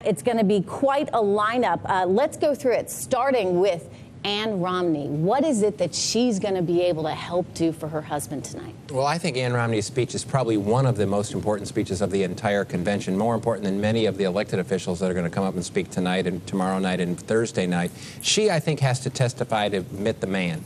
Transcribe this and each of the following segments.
It's going to be quite a lineup. Let's go through it, starting with Ann Romney. What is it that she's going to be able to help do for her husband tonight? Well, I think Ann Romney's speech is probably one of the most important speeches of the entire convention, more important than many of the elected officials that are going to come up and speak tonight and tomorrow night and Thursday night. She, I think, has to testify to Mitt the man.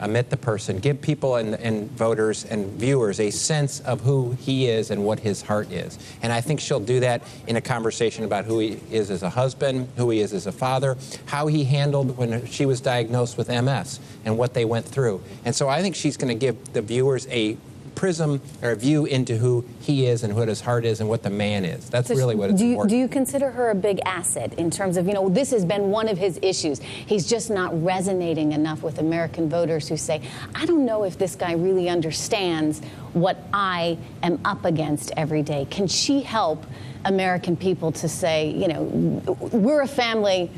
Mitt the person, give people and voters and viewers a sense of who he is and what his heart is. And I think she'll do that in a conversation about who he is as a husband, who he is as a father, how he handled when she was diagnosed with MS and what they went through. And so I think she's going to give the viewers a prism or a view into who he is and what his heart is and what the man is. That's really what it's important. Do you consider her a big asset in terms of, this has been one of his issues. He's just not resonating enough with American voters who say, I don't know if this guy really understands what I am up against every day. Can she help American people to say, we're a family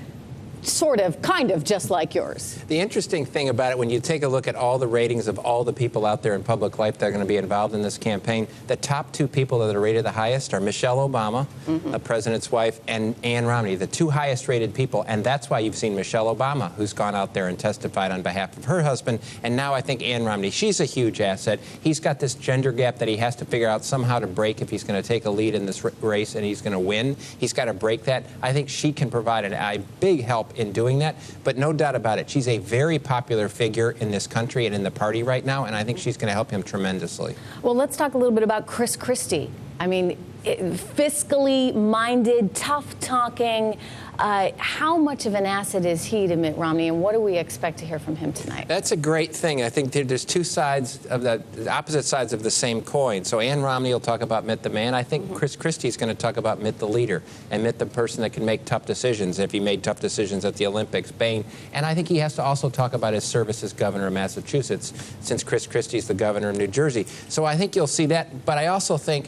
kind of just like yours? The interesting thing about it, when you take a look at all the ratings of all the people out there in public life that are going to be involved in this campaign, the top two people that are rated the highest are Michelle Obama, the president's wife, and Ann Romney, the two highest rated people. And that's why you've seen Michelle Obama, who's gone out there and testified on behalf of her husband. And now I think Ann Romney, she's a huge asset. He's got this gender gap that he has to figure out somehow to break if he's going to take a lead in this race and he's going to win. He's got to break that. I think she can provide a big help in doing that, but no doubt about it, she's a very popular figure in this country and in the party right now, and I think she's going to help him tremendously. Well, let's talk a little bit about Christie. I mean, fiscally minded, tough-talking. How much of an asset is he to Mitt Romney, and what do we expect to hear from him tonight? That's a great thing. I think there's two sides of the opposite sides of the same coin. So Ann Romney will talk about Mitt the man. I think Christie is going to talk about Mitt the leader and Mitt the person that can make tough decisions. If he made tough decisions at the Olympics, Bain. And I think he has to also talk about his service as governor of Massachusetts, since Christie is the governor of New Jersey. So I think you'll see that. But I also think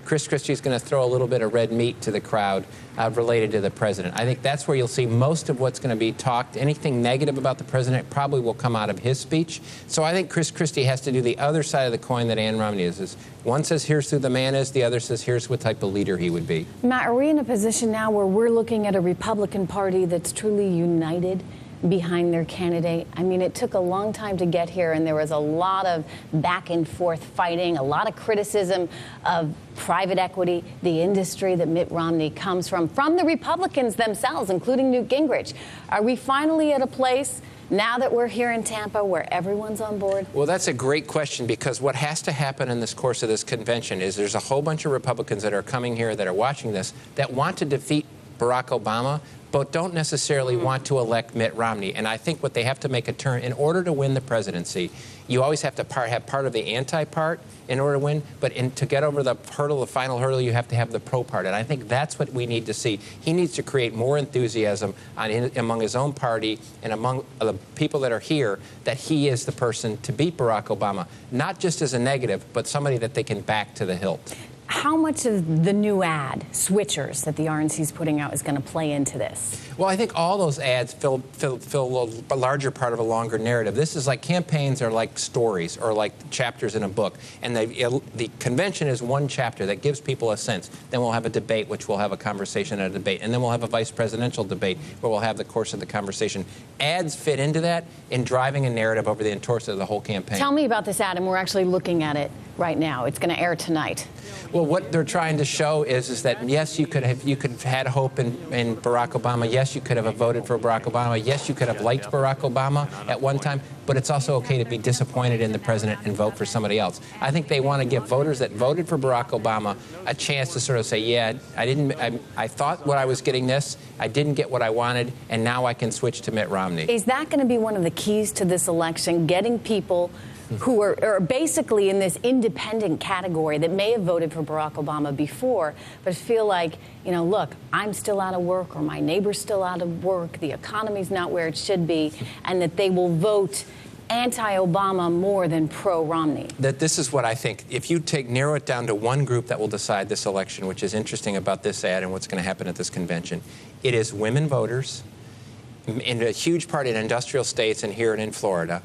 Christie is going to throw a little bit of red meat to the crowd related to the president. I think that's where you'll see most of what's going to be talked. Anything negative about the president probably will come out of his speech. So I think Christie has to do the other side of the coin that Ann Romney is. One says, here's who the man is. The other says, here's what type of leader he would be. Matt, are we in a position now where we're looking at a Republican Party that's truly united behind their candidate? I mean, it took a long time to get here, and there was a lot of back and forth fighting, a lot of criticism of private equity, the industry that Mitt Romney comes from the Republicans themselves, including Newt Gingrich. Are we finally at a place now that we're here in Tampa where everyone's on board? Well, that's a great question, because what has to happen in this course of this convention is there's a whole bunch of Republicans that are coming here that are watching this that want to defeat Barack Obama, but don't necessarily want to elect Mitt Romney. And I think what they have to make a turn, in order to win the presidency, you always have to have part of the anti-part in order to win, but to get over the hurdle, the final hurdle, you have to have the pro part. And I think that's what we need to see. He needs to create more enthusiasm among his own party and among the people that are here, that he is the person to beat Barack Obama, not just as a negative, but somebody that they can back to the hilt. How much of the new ad, switchers, that the RNC is putting out is going to play into this? Well, I think all those ads fill a larger part of a longer narrative. This is like, campaigns are like stories or like chapters in a book. And the convention is one chapter that gives people a sense. Then we'll have a debate, which we'll have a conversation and a debate. And then we'll have a vice presidential debate where we'll have the course of the conversation. Ads fit into that in driving a narrative over the course of the whole campaign. Tell me about this ad, and we're actually looking at it right now. It's going to air tonight. Well, what they're trying to show is that, yes, you could have had hope in Barack Obama. Yes, you could have voted for Barack Obama. Yes, you could have liked Barack Obama at one time. But it's also okay to be disappointed in the president and vote for somebody else. I think they want to give voters that voted for Barack Obama a chance to sort of say, yeah, I thought what I was getting this, I didn't get what I wanted, and now I can switch to Mitt Romney. Is that going to be one of the keys to this election, getting people who are basically in this independent category that may have voted for Barack Obama before, but feel like, look, I'm still out of work, or my neighbor's still out of work, the economy's not where it should be, and that they will vote anti-Obama more than pro-Romney? That this is what I think. If you narrow it down to one group that will decide this election, which is interesting about this ad and what's going to happen at this convention, it is women voters, in a huge part in industrial states and here and in Florida,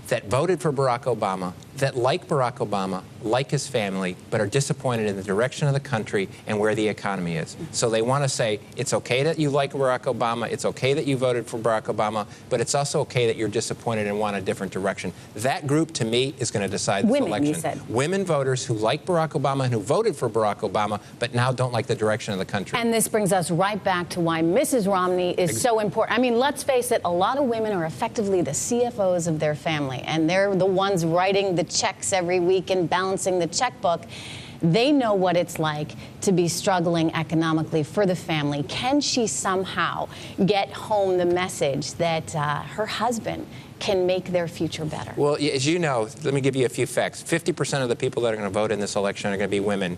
that voted for Barack Obama that like Barack Obama, like his family, but are disappointed in the direction of the country and where the economy is. So they want to say, it's okay that you like Barack Obama, it's okay that you voted for Barack Obama, but it's also okay that you're disappointed and want a different direction. That group, to me, is going to decide this election. You said. Women voters who like Barack Obama and who voted for Barack Obama, but now don't like the direction of the country. And this brings us right back to why Mrs. Romney is so important. I mean, let's face it, a lot of women are effectively the CFOs of their family, and they're the ones writing the checks every week and balancing the checkbook. They know what it's like to be struggling economically for the family. Can she somehow get home the message that her husband can make their future better? Well, as you know, let me give you a few facts. 50% of the people that are going to vote in this election are going to be women.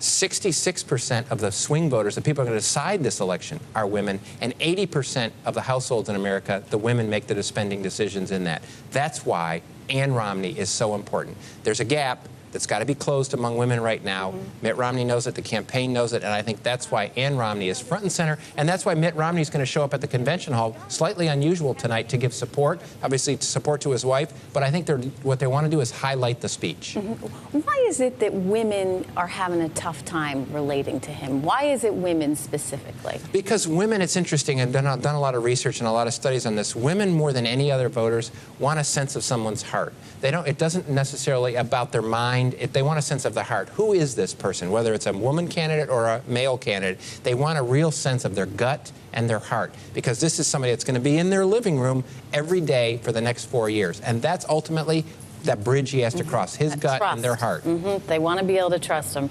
66% of the swing voters, the people who are going to decide this election, are women. And 80% of the households in America, the women make the spending decisions in that. That's why Ann Romney is so important. There's a gap that's got to be closed among women right now. Mitt Romney knows it, the campaign knows it, and I think that's why Ann Romney is front and center, and that's why Mitt Romney is going to show up at the convention hall, slightly unusual tonight, to give support, obviously support to his wife, but I think what they want to do is highlight the speech. Why is it that women are having a tough time relating to him? Why is it women specifically? Because women, it's interesting, I've done a lot of research and a lot of studies on this. Women, more than any other voters, want a sense of someone's heart. It doesn't necessarily about their mind. They want a sense of the heart. Who is this person? Whether it's a woman candidate or a male candidate, they want a real sense of their gut and their heart, because this is somebody that's going to be in their living room every day for the next 4 years. And that's ultimately that bridge he has to cross, his gut and their heart. They want to be able to trust him.